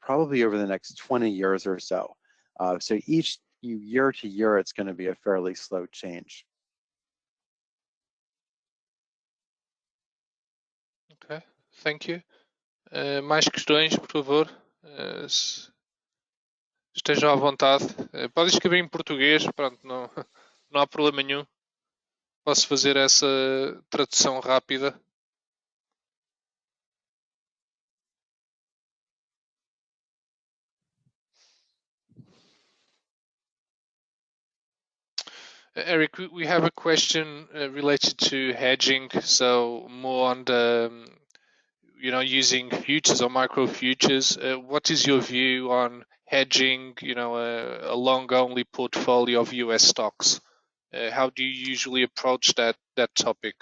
probably over the next 20 years or so. So each year to year, it's going to be a fairly slow change. Ok, thank you. Mais questões, por favor? Estejam à vontade. Podem escrever em português, pronto, não há problema nenhum. Posso fazer essa tradução rápida. Eric, we have a question related to hedging, so more on the, using futures or micro futures. What is your view on hedging, a long-only portfolio of US stocks? How do you usually approach that topic?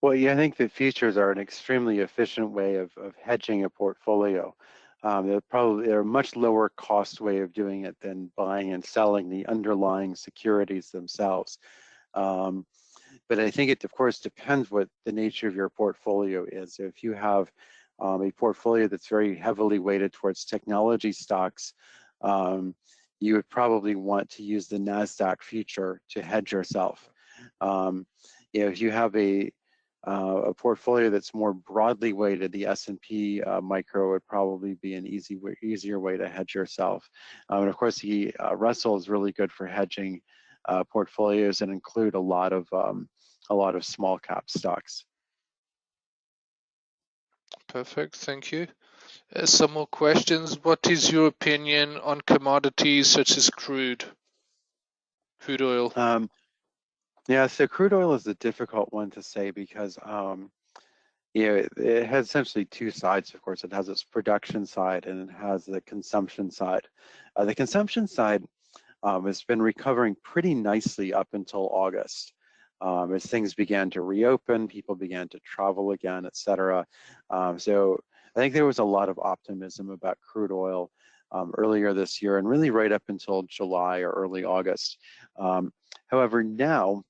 Well, yeah, I think that futures are an extremely efficient way of hedging a portfolio. They're a much lower cost way of doing it than buying and selling the underlying securities themselves. But I think it, of course, depends what the nature of your portfolio is. So if you have a portfolio that's very heavily weighted towards technology stocks, you would probably want to use the NASDAQ future to hedge yourself. If you have a portfolio that's more broadly weighted, the S&P micro would probably be an easier way to hedge yourself. And of course, the Russell is really good for hedging portfolios and include a lot of small cap stocks. Perfect, thank you. Some more questions. What is your opinion on commodities such as crude oil? Yeah, so crude oil is a difficult one to say because it has essentially two sides. Of course, it has its production side and it has the consumption side. The consumption side has been recovering pretty nicely up until August. As things began to reopen, people began to travel again, et cetera. So I think there was a lot of optimism about crude oil earlier this year and really right up until July or early August. However, now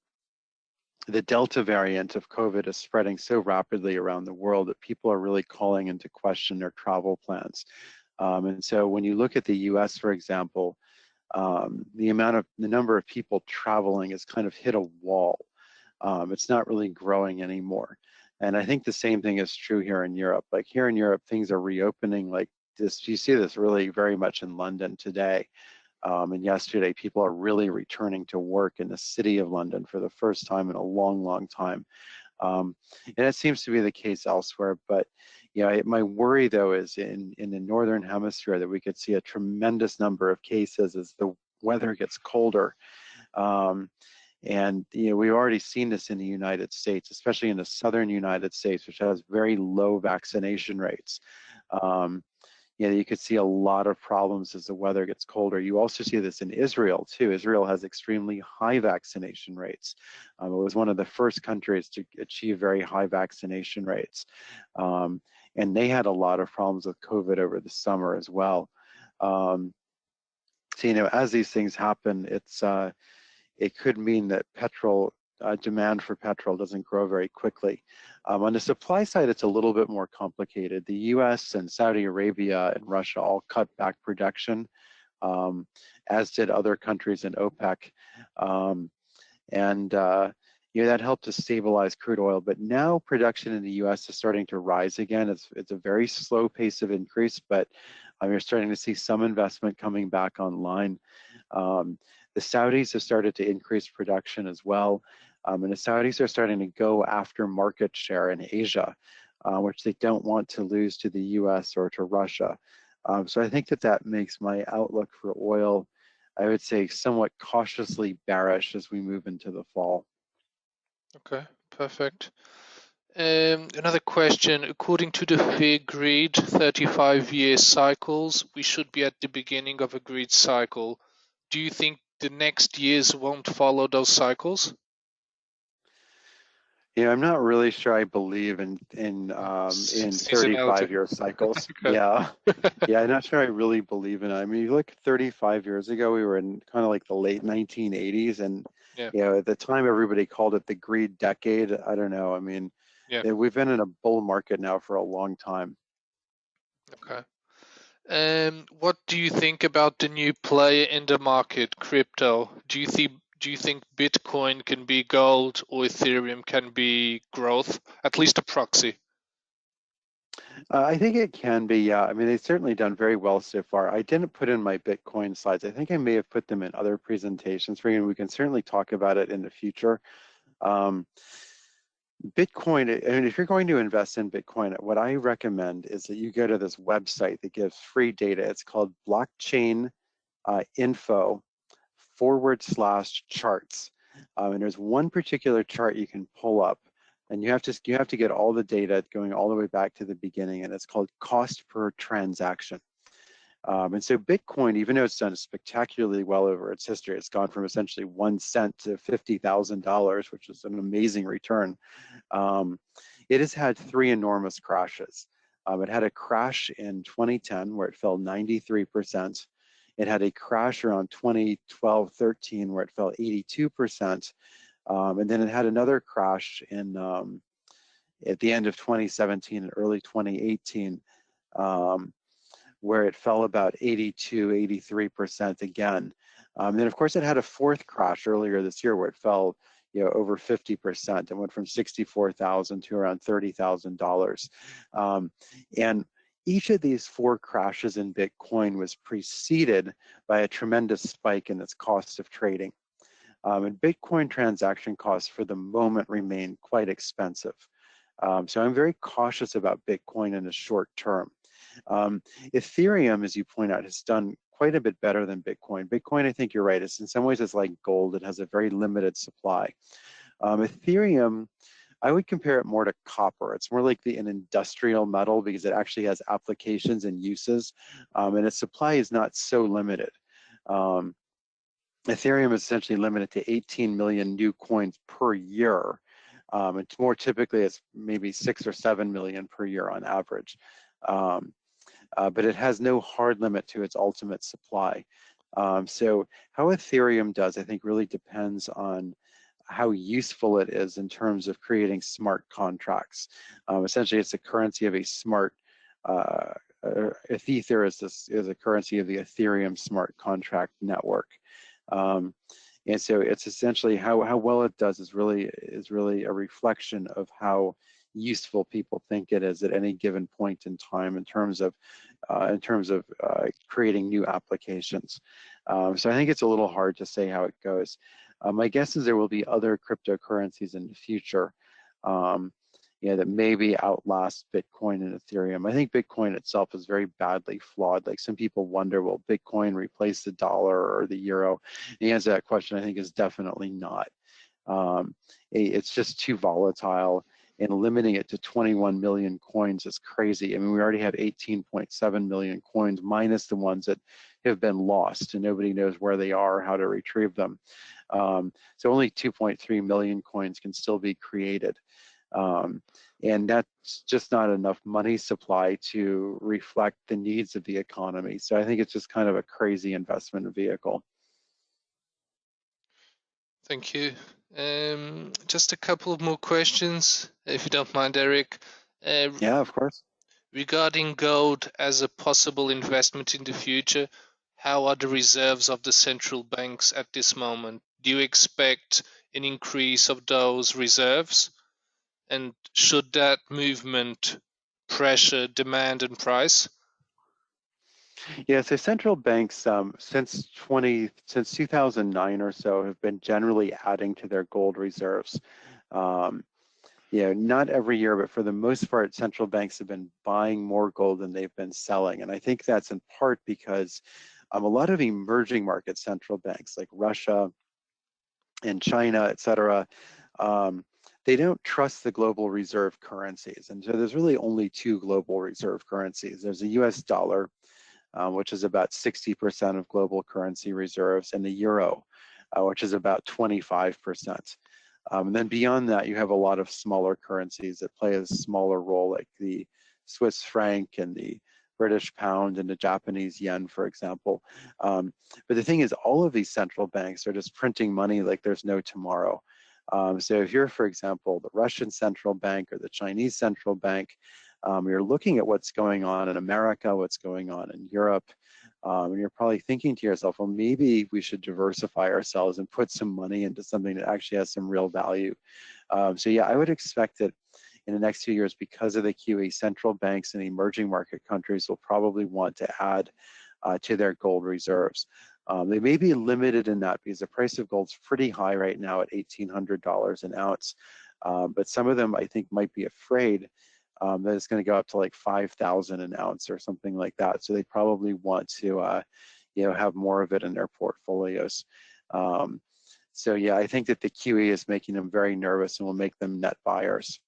the Delta variant of COVID is spreading so rapidly around the world that people are really calling into question their travel plans. And so when you look at the US, for example, the number of people traveling has kind of hit a wall. It's not really growing anymore. And I think the same thing is true here in Europe. Like here in Europe, things are reopening like this. You see this really very much in London today. And yesterday, people are really returning to work in the city of London for the first time in a long, long time. And it seems to be the case elsewhere. But my worry, though, is in the Northern Hemisphere that we could see a tremendous number of cases as the weather gets colder. And we've already seen this in the United States, especially in the southern United States, which has very low vaccination rates. You could see a lot of problems as the weather gets colder. You also see this in Israel too. Israel has extremely high vaccination rates. It was one of the first countries to achieve very high vaccination rates. And they had a lot of problems with COVID over the summer as well. So, as these things happen, it could mean that demand for petrol doesn't grow very quickly. On the supply side, it's a little bit more complicated. The US and Saudi Arabia and Russia all cut back production, as did other countries in OPEC. That helped to stabilize crude oil. But now production in the US is starting to rise again. It's a very slow pace of increase, but you're starting to see some investment coming back online. The Saudis have started to increase production as well. And the Saudis are starting to go after market share in Asia, which they don't want to lose to the US or to Russia. So I think that makes my outlook for oil, I would say, somewhat cautiously bearish as we move into the fall. Okay, perfect. Another question. According to the FIG grid, 35-year cycles, we should be at the beginning of a grid cycle. Do you think the next years won't follow those cycles? I'm not really sure I believe in 35-year cycles. Okay. I'm not sure I really believe in it. I mean, you look 35 years ago, we were in kind of like the late 1980s, and at the time everybody called it the greed decade. I don't know. I mean, we've been in a bull market now for a long time. Okay. What do you think about the new player in the market, crypto? Do you think Bitcoin can be gold or Ethereum can be growth, at least a proxy? I think it can be, yeah. I mean, they've certainly done very well so far. I didn't put in my Bitcoin slides. I think I may have put them in other presentations for you, and we can certainly talk about it in the future. Bitcoin, I mean, if you're going to invest in Bitcoin, what I recommend is that you go to this website that gives free data. It's called blockchain.info/charts. And there's one particular chart you can pull up, and you have to get all the data going all the way back to the beginning, and it's called cost per transaction. And so Bitcoin, even though it's done spectacularly well over its history, it's gone from essentially 1 cent to $50,000, which is an amazing return. It has had 3 enormous crashes. It had a crash in 2010 where it fell 93%. It had a crash around 2012-13 where it fell 82%. And then it had another crash at the end of 2017 and early 2018. Where it fell about 82-83% again. Then of course it had a 4th crash earlier this year where it fell over 50%. It went from 64,000 to around $30,000. And each of these 4 crashes in Bitcoin was preceded by a tremendous spike in its cost of trading. And Bitcoin transaction costs for the moment remain quite expensive. So I'm very cautious about Bitcoin in the short term. Ethereum, as you point out, has done quite a bit better than Bitcoin. Bitcoin, I think you're right, in some ways it's like gold. It has a very limited supply. Ethereum, I would compare it more to copper. It's more like an industrial metal because it actually has applications and uses, and its supply is not so limited. Ethereum is essentially limited to 18 million new coins per year. It's more typically, it's maybe 6 or 7 million per year on average. But it has no hard limit to its ultimate supply. So how Ethereum does, I think, really depends on how useful it is in terms of creating smart contracts. Essentially, it's a currency of a smart, Ether is a currency of the Ethereum smart contract network. And so it's essentially how well it does is really a reflection of how useful people think it is at any given point in time in terms of creating new applications. So I think it's a little hard to say how it goes. My guess is there will be other cryptocurrencies in the future that maybe outlast Bitcoin and Ethereum. I think Bitcoin itself is very badly flawed. Like some people wonder, will Bitcoin replace the dollar or the euro? The answer to that question, I think, is definitely not. It's just too volatile, and limiting it to 21 million coins is crazy. I mean, we already have 18.7 million coins minus the ones that have been lost and nobody knows where they are or how to retrieve them. So only 2.3 million coins can still be created. And that's just not enough money supply to reflect the needs of the economy. So I think it's just kind of a crazy investment vehicle. Thank you. Just a couple of more questions, if you don't mind, Eric. Yeah, of course. Regarding gold as a possible investment in the future, how are the reserves of the central banks at this moment? Do you expect an increase of those reserves? And should that movement pressure demand and price? Yeah, so central banks since 2009 or so have been generally adding to their gold reserves. Not every year, but for the most part, central banks have been buying more gold than they've been selling. And I think that's in part because a lot of emerging market central banks like Russia and China, et cetera, they don't trust the global reserve currencies. And so there's really only 2 global reserve currencies. There's the US dollar, which is about 60% of global currency reserves, and the euro, which is about 25%. And then beyond that, you have a lot of smaller currencies that play a smaller role, like the Swiss franc and the British pound and the Japanese yen, for example. But the thing is, all of these central banks are just printing money like there's no tomorrow. So if you're, for example, the Russian central bank or the Chinese central bank, you're looking at what's going on in America, what's going on in Europe, and you're probably thinking to yourself, well, maybe we should diversify ourselves and put some money into something that actually has some real value. So yeah, I would expect that in the next few years, because of the QE, central banks in emerging market countries will probably want to add to their gold reserves. They may be limited in that because the price of gold's pretty high right now at $1,800 an ounce, but some of them I think might be afraid that it's going to go up to like 5,000 an ounce or something like that. So they probably want to, have more of it in their portfolios. So yeah, I think that the QE is making them very nervous and will make them net buyers.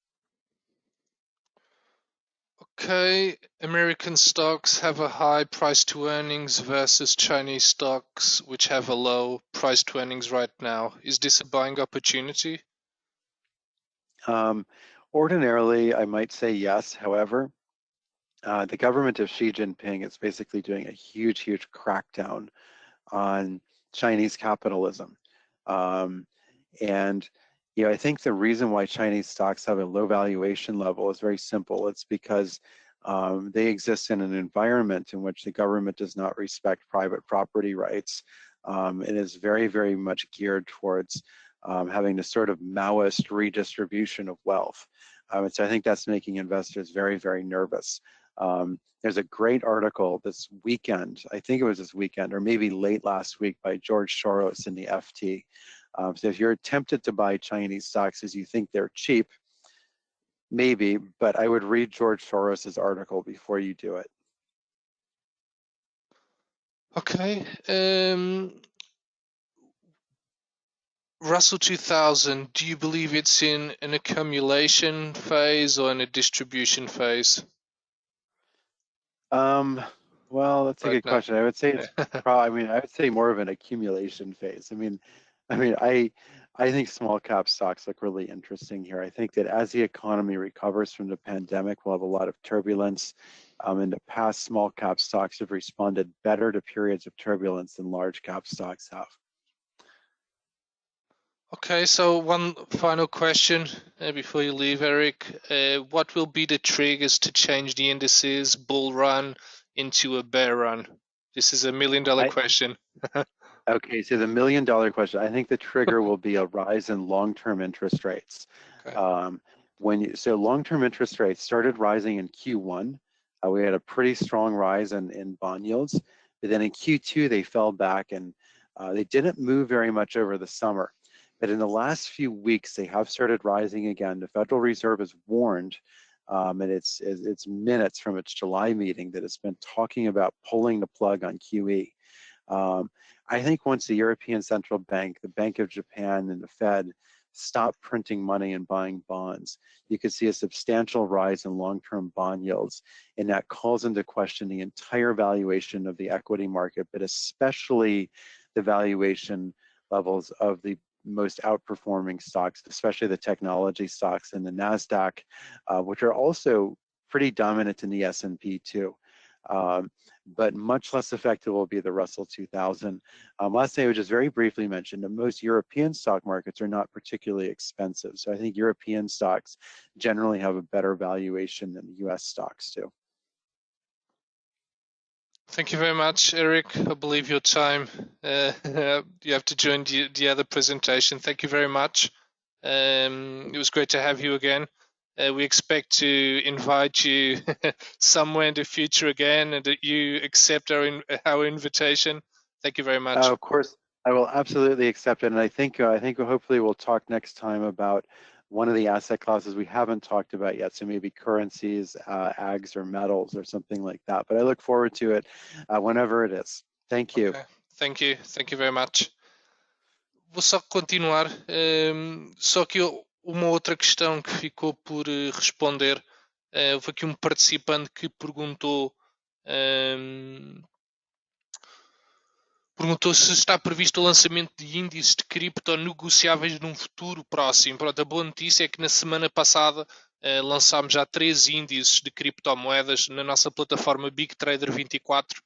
Okay, American stocks have a high price to earnings versus Chinese stocks, which have a low price to earnings right now. Is this a buying opportunity? Ordinarily, I might say yes. However, the government of Xi Jinping is basically doing a huge, huge crackdown on Chinese capitalism. And I think the reason why Chinese stocks have a low valuation level is very simple. It's because they exist in an environment in which the government does not respect private property rights. It is very, very much geared towards having this sort of Maoist redistribution of wealth. And so I think that's making investors very, very nervous. There's a great article this weekend, I think it was this weekend, or maybe late last week, by George Soros in the FT. So if you're tempted to buy Chinese stocks as you think they're cheap, maybe, but I would read George Soros's article before you do it. Okay. Russell 2000, do you believe it's in an accumulation phase or in a distribution phase? Well, that's a good question. I would say it's probably, I would say more of an accumulation phase. I think small cap stocks look really interesting here. I think that as the economy recovers from the pandemic, we'll have a lot of turbulence. In the past, small cap stocks have responded better to periods of turbulence than large cap stocks have. Okay, so one final question before you leave, Eric. What will be the triggers to change the indices bull run into a bear run? This is $1 million question. Okay, so the $1 million question, I think the trigger will be a rise in long-term interest rates. Okay. So long-term interest rates started rising in Q1. We had a pretty strong rise in bond yields, but then in Q2 they fell back, and they didn't move very much over the summer. But in the last few weeks, they have started rising again. The Federal Reserve has warned, and it's minutes from its July meeting, that it's been talking about pulling the plug on QE. I think once the European Central Bank, the Bank of Japan, and the Fed stop printing money and buying bonds, you could see a substantial rise in long-term bond yields, and that calls into question the entire valuation of the equity market, but especially the valuation levels of the most outperforming stocks, especially the technology stocks in the NASDAQ, which are also pretty dominant in the S&P too. But much less effective will be the Russell 2000. Last thing I would just very briefly mention that most European stock markets are not particularly expensive. So I think European stocks generally have a better valuation than the US stocks do. Thank you very much, Eric. I believe your time. You have to join the other presentation. Thank you very much. It was great to have you again. We expect to invite you somewhere in the future again, and that you accept our invitation. Thank you very much. Of course, I will absolutely accept it, and I think hopefully we'll talk next time about one of the asset classes we haven't talked about yet, so maybe currencies, ags, or metals, or something like that. But I look forward to it whenever it is. Thank you. Okay. Thank you very much. Vou só continuar, só que uma outra questão que ficou por responder, houve aqui um participante que perguntou se está previsto o lançamento de índices de cripto negociáveis num futuro próximo. Pronto, a boa notícia é que na semana passada lançámos já 3 índices de criptomoedas na nossa plataforma BiG Trader 24,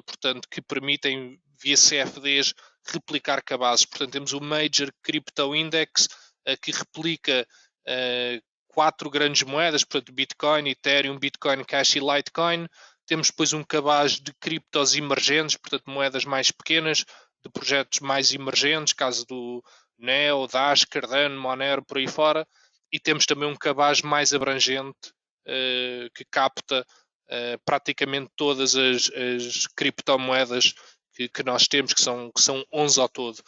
portanto, que permitem via CFDs replicar cabazes. Portanto, temos o Major Crypto Index, que replica 4 grandes moedas, portanto, Bitcoin, Ethereum, Bitcoin Cash e Litecoin. Temos depois um cabaz de criptos emergentes, portanto, moedas mais pequenas, de projetos mais emergentes, caso do Neo, Dash, Cardano, Monero, por aí fora. E temos também um cabaz mais abrangente, que capta praticamente todas as criptomoedas que nós temos, que são 11 ao todo.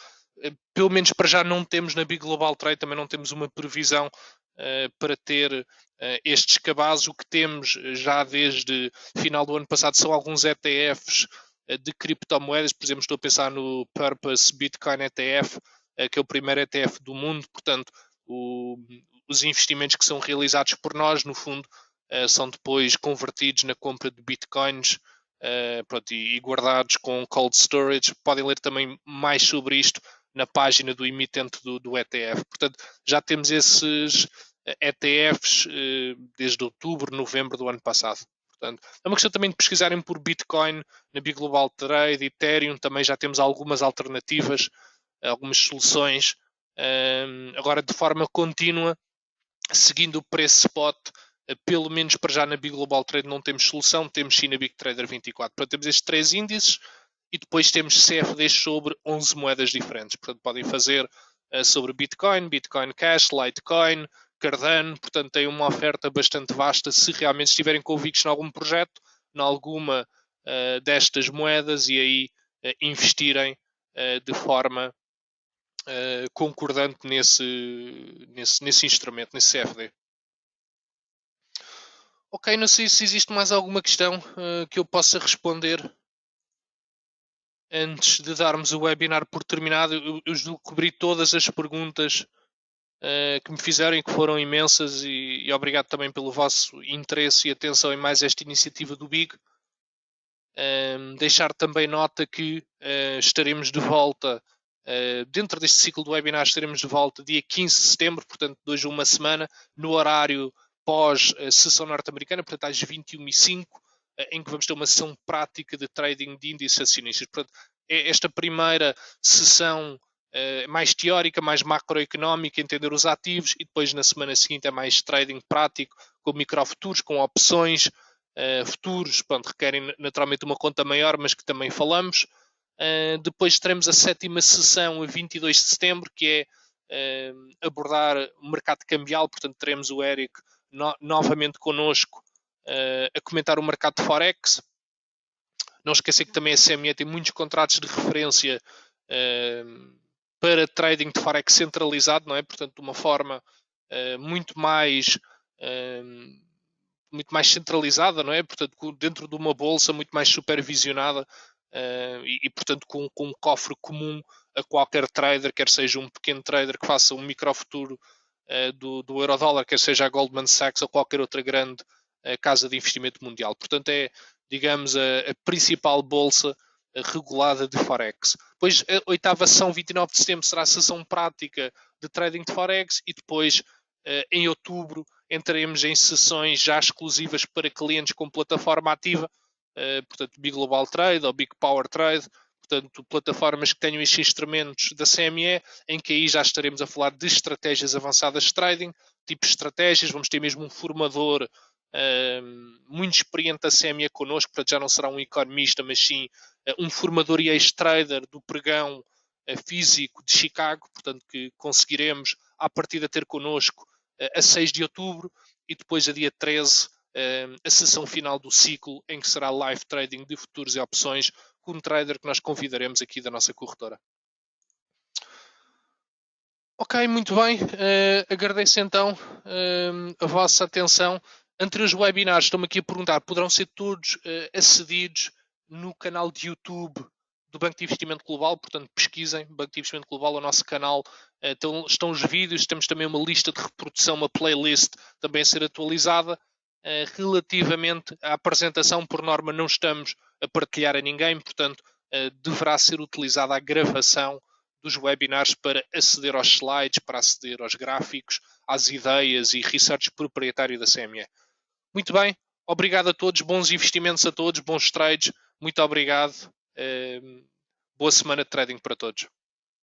Pelo menos para já não temos na BiG Global Trade, também não temos uma previsão para ter estes cabazes. O que temos já desde final do ano passado são alguns ETFs de criptomoedas. Por exemplo, estou a pensar no Purpose Bitcoin ETF, que é o primeiro ETF do mundo. Portanto, os investimentos que são realizados por nós, no fundo, são depois convertidos na compra de bitcoins e guardados com cold storage. Podem ler também mais sobre isto na página do emitente do ETF. Portanto, já temos esses ETFs desde outubro, novembro do ano passado. Portanto, é uma questão também de pesquisarem por Bitcoin na BiG Global Trade, Ethereum, também já temos algumas alternativas, algumas soluções. Agora, de forma contínua, seguindo o preço spot, pelo menos para já na BiG Global Trade não temos solução, temos sim na BiG Trader 24. Portanto, temos estes 3 índices e depois temos CFDs sobre 11 moedas diferentes. Portanto, podem fazer sobre Bitcoin, Bitcoin Cash, Litecoin, Cardano, portanto tem uma oferta bastante vasta se realmente estiverem convictos em algum projeto, em alguma destas moedas e aí investirem de forma concordante nesse instrumento, nesse CFD. Ok, não sei se existe mais alguma questão que eu possa responder antes de darmos o webinar por terminado. Eu julgo que cobri todas as perguntas que me fizeram e que foram imensas e obrigado também pelo vosso interesse e atenção em mais esta iniciativa do BiG. Deixar também nota que estaremos de volta dentro deste ciclo do webinar, estaremos de volta dia 15 de setembro, portanto de hoje a uma semana, no horário pós-sessão norte-americana, portanto às 21h05, em que vamos ter uma sessão prática de trading de índices acionistas. Portanto, esta primeira sessão mais teórica, mais macroeconómica, entender os ativos, e depois na semana seguinte é mais trading prático, com microfuturos, com opções, futuros, pronto, requerem naturalmente uma conta maior, mas que também falamos. Depois teremos a 7ª sessão a 22 de setembro, que é abordar o mercado cambial, portanto teremos o Eric novamente connosco a comentar o mercado de Forex. Não esquecer que também a CME tem muitos contratos de referência para trading de Forex centralizado, não é? Portanto, de uma forma muito mais centralizada, não é? Portanto, dentro de uma bolsa muito mais supervisionada e portanto, com um cofre comum a qualquer trader, quer seja um pequeno trader que faça um microfuturo do euro-dólar, quer seja a Goldman Sachs ou qualquer outra grande casa de investimento mundial. Portanto, é, digamos, a principal bolsa regulada de Forex. Depois, a 8ª sessão, 29 de setembro, será a sessão prática de trading de Forex e depois, em outubro, entraremos em sessões já exclusivas para clientes com plataforma ativa, portanto, Big Global Trade ou Big Power Trade, portanto, plataformas que tenham estes instrumentos da CME, em que aí já estaremos a falar de estratégias avançadas de trading, tipos de estratégias, vamos ter mesmo um formador muito experiente da CME connosco, portanto já não será um economista, mas sim um formador e ex-trader do pregão físico de Chicago, portanto que conseguiremos à partida ter connosco a 6 de outubro e depois a dia 13 a sessão final do ciclo, em que será live trading de futuros e opções com um trader que nós convidaremos aqui da nossa corretora. Ok, muito bem. Agradeço então a vossa atenção. Entre os webinars, estão-me aqui a perguntar, poderão ser todos acedidos no canal de YouTube do Banco de Investimento Global, portanto pesquisem Banco de Investimento Global, o nosso canal, estão os vídeos, temos também uma lista de reprodução, uma playlist também a ser atualizada. Relativamente à apresentação, por norma não estamos a partilhar a ninguém, portanto deverá ser utilizada a gravação dos webinars para aceder aos slides, para aceder aos gráficos, às ideias e research proprietário da CME. Muito bem, obrigado a todos, bons investimentos a todos, bons trades, muito obrigado, boa semana de trading para todos.